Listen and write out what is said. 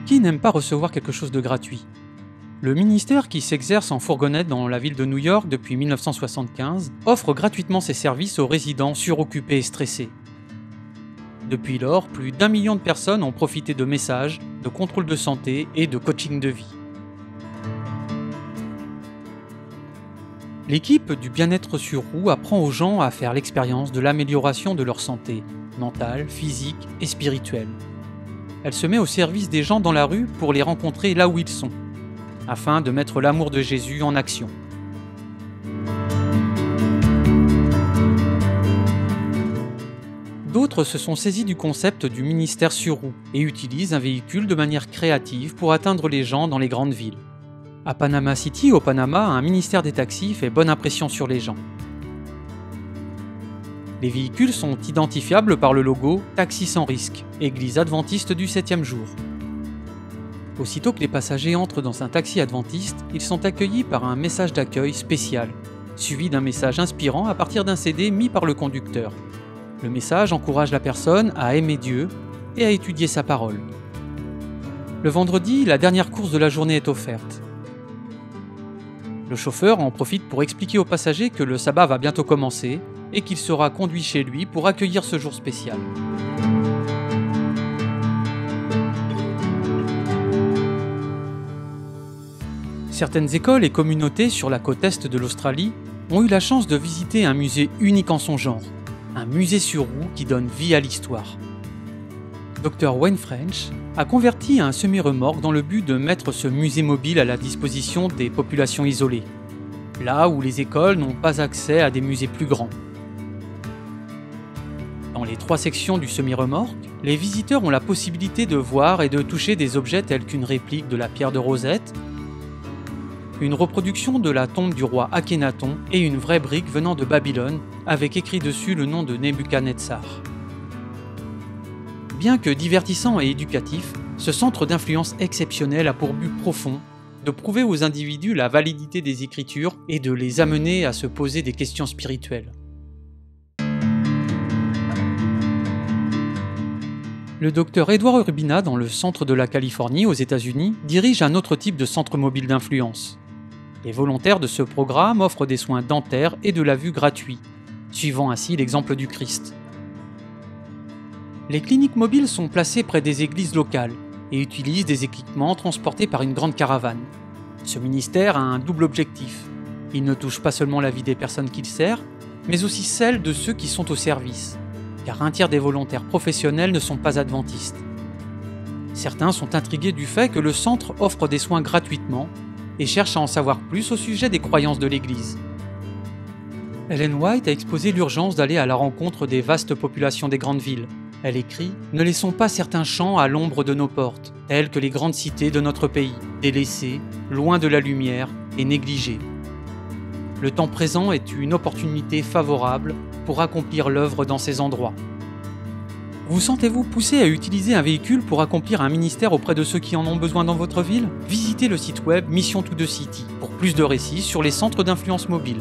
Qui n'aime pas recevoir quelque chose de gratuit? Le ministère, qui s'exerce en fourgonnette dans la ville de New York depuis 1975, offre gratuitement ses services aux résidents suroccupés et stressés. Depuis lors, plus d'1 million de personnes ont profité de messages, de contrôles de santé et de coaching de vie. L'équipe du bien-être sur roue apprend aux gens à faire l'expérience de l'amélioration de leur santé, mentale, physique et spirituelle. Elle se met au service des gens dans la rue pour les rencontrer là où ils sont, afin de mettre l'amour de Jésus en action. D'autres se sont saisis du concept du ministère sur roue et utilisent un véhicule de manière créative pour atteindre les gens dans les grandes villes. À Panama City, au Panama, un ministère des taxis fait bonne impression sur les gens. Les véhicules sont identifiables par le logo « Taxi sans risque », Église adventiste du 7e jour. Aussitôt que les passagers entrent dans un taxi adventiste, ils sont accueillis par un message d'accueil spécial, suivi d'un message inspirant à partir d'un CD mis par le conducteur. Le message encourage la personne à aimer Dieu et à étudier sa parole. Le vendredi, la dernière course de la journée est offerte. Le chauffeur en profite pour expliquer aux passagers que le sabbat va bientôt commencer et qu'il sera conduit chez lui pour accueillir ce jour spécial. Certaines écoles et communautés sur la côte est de l'Australie ont eu la chance de visiter un musée unique en son genre, un musée sur roue qui donne vie à l'histoire. Dr Wayne French a converti un semi-remorque dans le but de mettre ce musée mobile à la disposition des populations isolées, là où les écoles n'ont pas accès à des musées plus grands. Dans les 3 sections du semi-remorque, les visiteurs ont la possibilité de voir et de toucher des objets tels qu'une réplique de la pierre de Rosette, une reproduction de la tombe du roi Akhénaton et une vraie brique venant de Babylone avec écrit dessus le nom de Nebuchadnezzar. Bien que divertissant et éducatif, ce centre d'influence exceptionnel a pour but profond de prouver aux individus la validité des Écritures et de les amener à se poser des questions spirituelles. Le docteur Edward Urbina, dans le centre de la Californie, aux États-Unis, dirige un autre type de centre mobile d'influence. Les volontaires de ce programme offrent des soins dentaires et de la vue gratuits, suivant ainsi l'exemple du Christ. Les cliniques mobiles sont placées près des églises locales et utilisent des équipements transportés par une grande caravane. Ce ministère a un double objectif. Il ne touche pas seulement la vie des personnes qu'il sert, mais aussi celle de ceux qui sont au service, car un tiers des volontaires professionnels ne sont pas adventistes. Certains sont intrigués du fait que le centre offre des soins gratuitement et cherchent à en savoir plus au sujet des croyances de l'Église. Ellen White a exposé l'urgence d'aller à la rencontre des vastes populations des grandes villes. Elle écrit « Ne laissons pas certains champs à l'ombre de nos portes, tels que les grandes cités de notre pays, délaissées, loin de la lumière et négligées. Le temps présent est une opportunité favorable pour accomplir l'œuvre dans ces endroits. » Vous sentez-vous poussé à utiliser un véhicule pour accomplir un ministère auprès de ceux qui en ont besoin dans votre ville? Visitez le site web Mission to the City pour plus de récits sur les centres d'influence mobile.